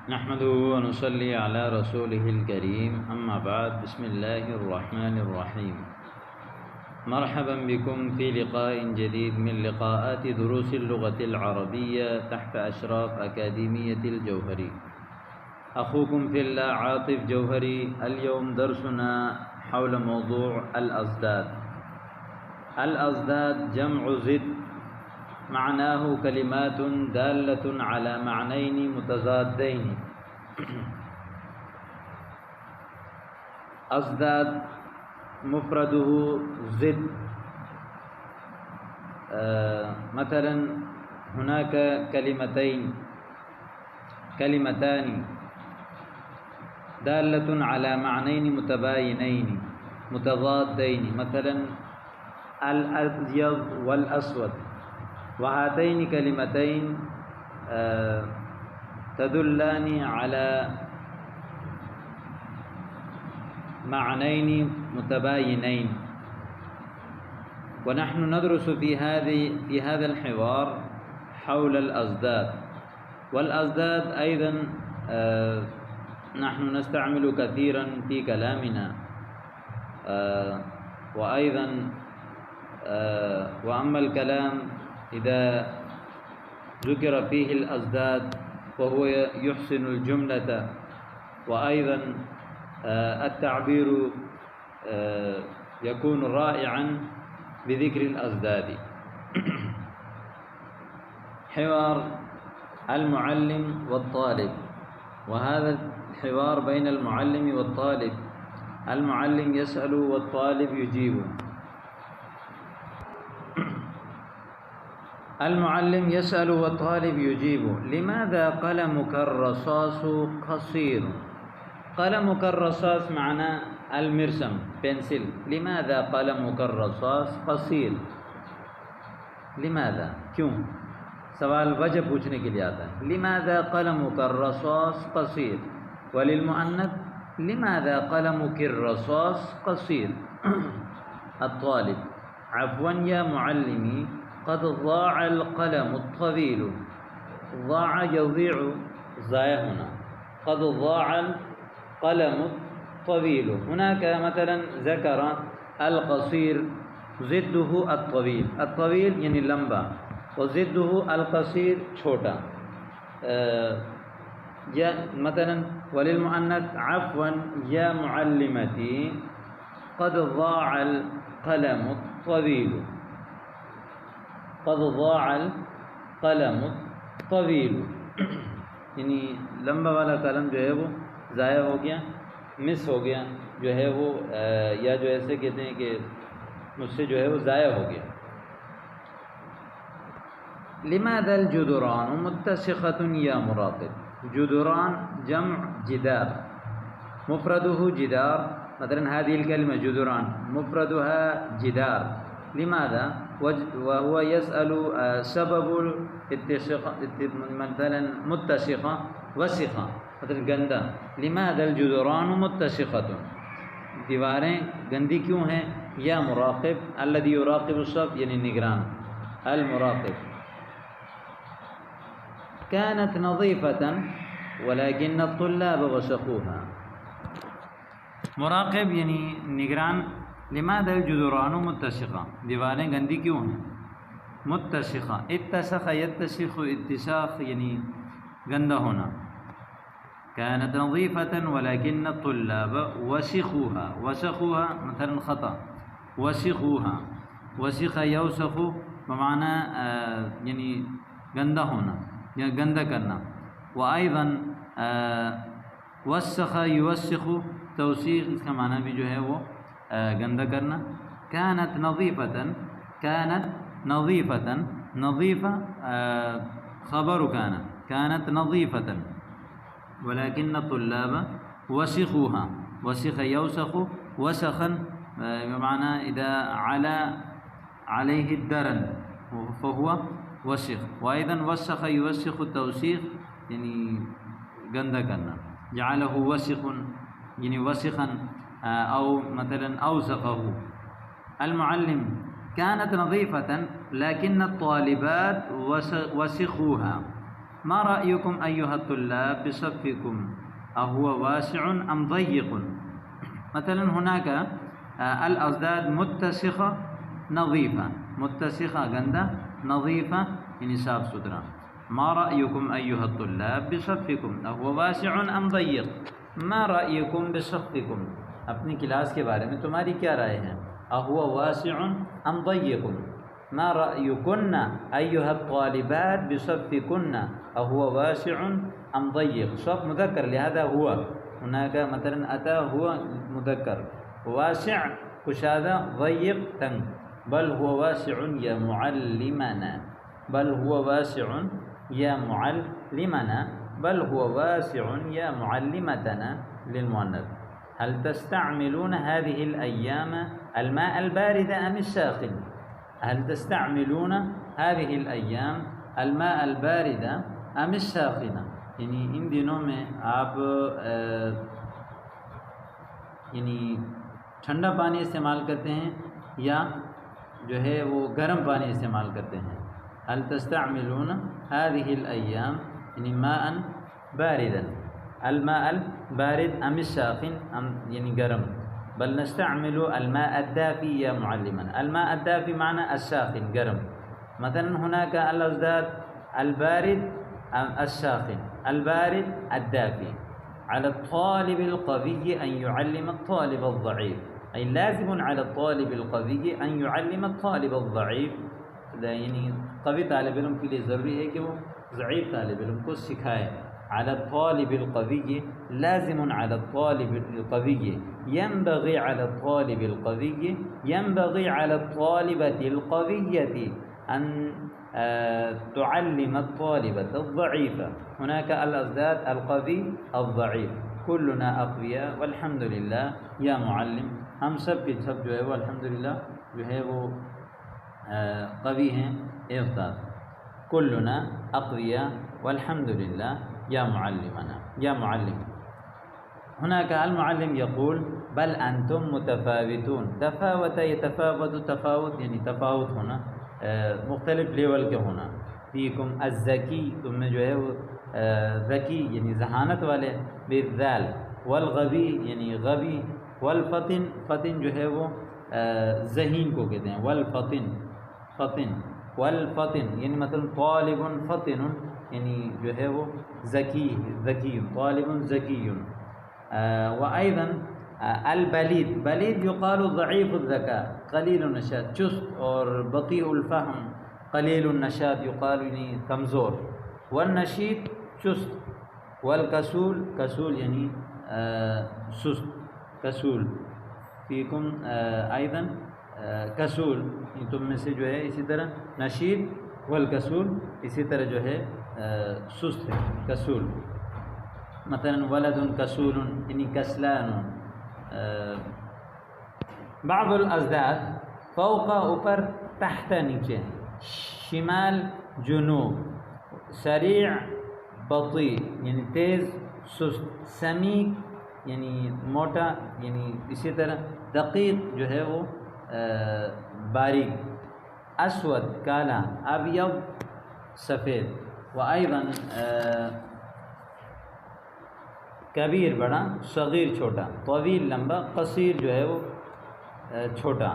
نحمده ونصلي على رسوله الكريم أما بعد بسم الله الرحمن الرحيم. مرحبا بكم في لقاء جديد من لقاءات دروس اللغة العربية تحت أشراف أكاديمية الجوهري. أخوكم في الله عاطف جوهري. اليوم درسنا حول موضوع الأضداد. الأضداد جمع ضد، معناه كلمات دالة على معنيين متضادين. أضداد مفرده ضد. مثلا هناك كلمتان دالة على معنيين متباينين متضادين، مثلا الأبيض والأسود، وهاتين كلمتين تدلان على معنيين متباينين، ونحن ندرس في هذا الحوار حول الأضداد. والأضداد أيضا نحن نستعمل كثيرا في كلامنا، وأيضا وأما الكلام إذا ذكر فيه الأضداد وهو يحسن الجملة، وأيضا التعبير يكون رائعا بذكر الأضداد. حوار المعلم والطالب، وهذا الحوار بين المعلم والطالب. المعلم يسأل والطالب يجيب. المعلم يسأل والطالب يجيب: لماذا قلمك الرصاص قصير؟ قلمك الرصاص معناه المرسم، پینسل. لماذا قلمك الرصاص قصير؟ لماذا، کیوں؟ سوال وجہ پوچھنے کے لیے آتا ہے. لماذا قلمك الرصاص قصير. وللمؤنث لماذا قلمك الرصاص قصير. الطالب: عفوا يا معلمي، قد ضاع القلم الطويل. ضاع يضيع، ضائع ہونا. قد ضاع القلم الطويل. هناك مثلا ذكر القصير ضده الطويل. الطويل یعنی لمبا، وضده القصير چھوٹا. یا مثلا وللمؤنث عفوا يا معلمتي، قد ضاع القلم الطويل. قد ضاع القلم الطويل یعنی لمبا والا قلم جو ہے وہ ضائع ہو گیا، مس ہو گیا، جو ہے وہ یا جو ایسے کہتے ہیں کہ مجھ سے جو ہے وہ ضائع ہو گیا. لماذا الجدران متسخة يا مراقب. جدران جمع جدار، مفرده جدار. مثلا هذه الكلمة جدران مفردها جدار. لماذا؟ وهو يسأل سبب مثلا متسخة وسخة، مثلا گندا. لماذا الجدران متسخة، دیواریں گندی کیوں ہیں. یا مراقب الذي يراقب الصف یعنی نگران. المراقب. كانت نظيفة ولكن الطلاب وسخوها. مراقب یعنی نگران. لماذا الجدران متسخة، دیواریں گندی کیوں ہیں. متسخة، اتسخ يتسخ، اتساخ یعنی گندا ہونا. كانت نظيفة ولكن الطلاب وسخوها. وسخوها مثلا خطأ. وسخوها، وسخ يوسخ بمعنى یعنی گندا ہونا یا گندا کرنا. وأيضا وسخ يوسخ، توسیخ اس کا معنی بھی جو ہے وہ گندا کرنا. كانت نظيفة، كانت نظيفة، نظيفة خبر كانت نظيفة ولكن الطلاب وسخوها. وسخ يوسخ، وسخا بمعنى إذا على عليه الدرن فهو وسخ. وأيضا وسخ يوسخ التوسيخ يعني گندا کرنا. جعله وسخ يعني وسخا أو مثلا أوسخه. المعلم: كانت نظيفة لكن الطالبات وسخوها. ما رأيكم أيها الطلاب بصفكم أهو واسع أم ضيق؟ مثلا هناك الأضداد متسخة نظيفة، متسخة گندہ، نظيفة يعني صاف ستھرا. ما رأيكم أيها الطلاب بصفكم أهو واسع أم ضيق؟ ما رأيكم بصفكم، اپنی کلاس کے بارے میں تمہاری کیا رائے ہے؟ أهو واسع أم ضيق؟ ما رأيكن أيها الطالبات بصفكن أهو واسع أم ضيق؟ صف مذکر لہذا ہوا، هناك مثلا أتى هو مذکر، واسع کشادہ، ضيق تنگ. بل هو واسع يا معلمنا، بل هو واسع يا معلمنا، بل هو واسع يا معلمتنا للمؤنث. هل تستعملون هذه الأيام الماء البارد أم الساخن؟ هل تستعملون هذه الأيام الماء البارد أم الساخن؟ یعنی ان دنوں میں آپ یعنی ٹھنڈا پانی استعمال کرتے ہیں یا جو ہے وہ گرم پانی استعمال کرتے ہیں. هل تستعملون هذه الأيام یعنی ماء باردا، الماء البارد أم الساخن أم یعنی گرم. بل نستعمل الماء الدافي يا معلمنا، الماء الدافي معنى الساخن گرم. مثلا هناك الأضداد البارد الساخن، البارد الدافي. على الطالب القوي أن يعلم الطالب الضعيف، أي لازم على الطالب القوي أن يعلم الطالب الضعيف. یعنی قوی طالب علم کے لیے ضروری ہے کہ وہ ضعیف طالب علم کو سکھائے. على الطالب القوي لازم على الطالب القوي، ينبغي على الطالب القوي، ينبغي على الطالبة القوية أن تعلم الطالبة الضعيفة. هناك الأضداد القوي الضعيف. كلنا أقوياء والحمد لله يا معلم، ہم سب کے سب جو ہے وہ الحمدللہ جو ہے وہ قوی ہیں اے استاد. كلنا أقوياء والحمد لله يا معلمنا يا معلم. هناك المعلم يقول بل أنتم متفاوتون. تفاوت يتفاوت، تفاوت یعنی تفاوت ہونا، مختلف لیول کے ہونا. فیکم الذکی، تم میں جو ہے وہ ذکی یعنی ذہانت والے، بالذال. والغبی یعنی غبی. والفطن، فطن جو ہے وہ ذہین کو کہتے ہیں، والفطن فطن. والفطن یعنی مثلا طالب فطن یعنی جو ہے وہ ذکی، ذکی، طالب ذکی. وأيضا البلید، بلید يقال ضعيف الذكاء قليل النشاط، چست اور بطيء الفهم. قلیل النشاط يقال یعنی کمزور. والنشید چست. والکسول، کسول یعنی سست، کسول. فیکم ایضا کسول، تم میں سے جو ہے اسی طرح نشید. والکسول اسی طرح جو ہے سست ہے، کسول. مثلا ولد کسول یعنی کسلان. بعض الازداد فوق اوپر، تحت نیچے. شمال جنوب. سریع بطیء یعنی تیز سست. سمیک یعنی موٹا یعنی اسی طرح. دقیق جو ہے وہ باریک. اسود کالا. ابیض سفید. وأيضا کبیر بڑا، صغیر چھوٹا. طویل لمبا، قصیر جو ہے وہ چھوٹا.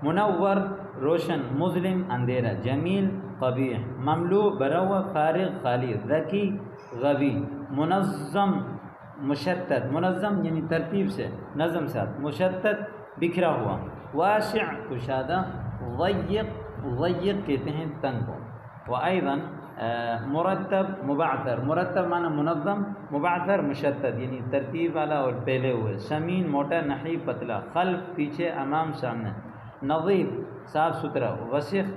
منور روشن، مظلم اندھیرا. جمیل قبیح. مملوء بھرا ہوا، فارغ خالی. ذکی غبی. منظم مشتت، منظم یعنی ترتیب سے، نظم ساتھ. مشتت بکھرا ہوا. واسع کشادہ. ضیق، ضیق کہتے ہیں تنگ کو. وأيضا مرتب مبعثر، مرتب معنی منظم، مبعثر مشتت یعنی ترتیب والا اور پھیلے ہوئے. سمین موٹا، نحیف پتلا. خلف پیچھے، امام سامنے. نظیف صاف ستھرا. وسخ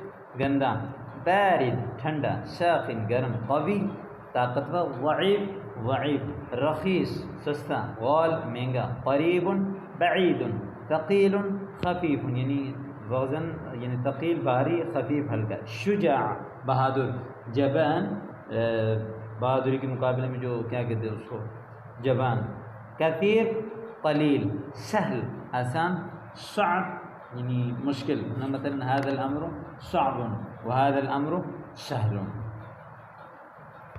گندا. بارد ٹھنڈا. ساخن گرم. قوی طاقتور. ضعیف ضعیف. رخیص سستا. غال مہنگا. قریب بعید. ثقیل خفیف یعنی وزن یعنی ثقیل بھاری، خفیف ہلکا. شجاع بہادر. جبان بہادری کے مقابلے میں جو کیا کہتے ہیں اس کو، جبان. کثیر قلیل. سہل آسان. صعب یعنی مشکل. مثلا هذا الامر صعب وهذا الامر سهل.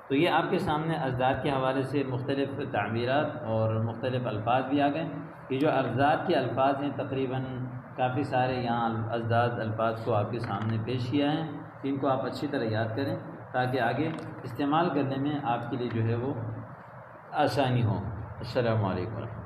تو یہ آپ کے سامنے ازداد کے حوالے سے مختلف تعبیرات اور مختلف الفاظ بھی آ گئے. یہ جو ازداد کے الفاظ ہیں تقریباً کافی سارے یہاں ازداد الفاظ کو آپ کے سامنے پیش کیا ہیں. ان کو آپ اچھی طرح یاد کریں تاکہ آگے استعمال کرنے میں آپ کے لیے جو ہے وہ آسانی ہو. السلام علیکم.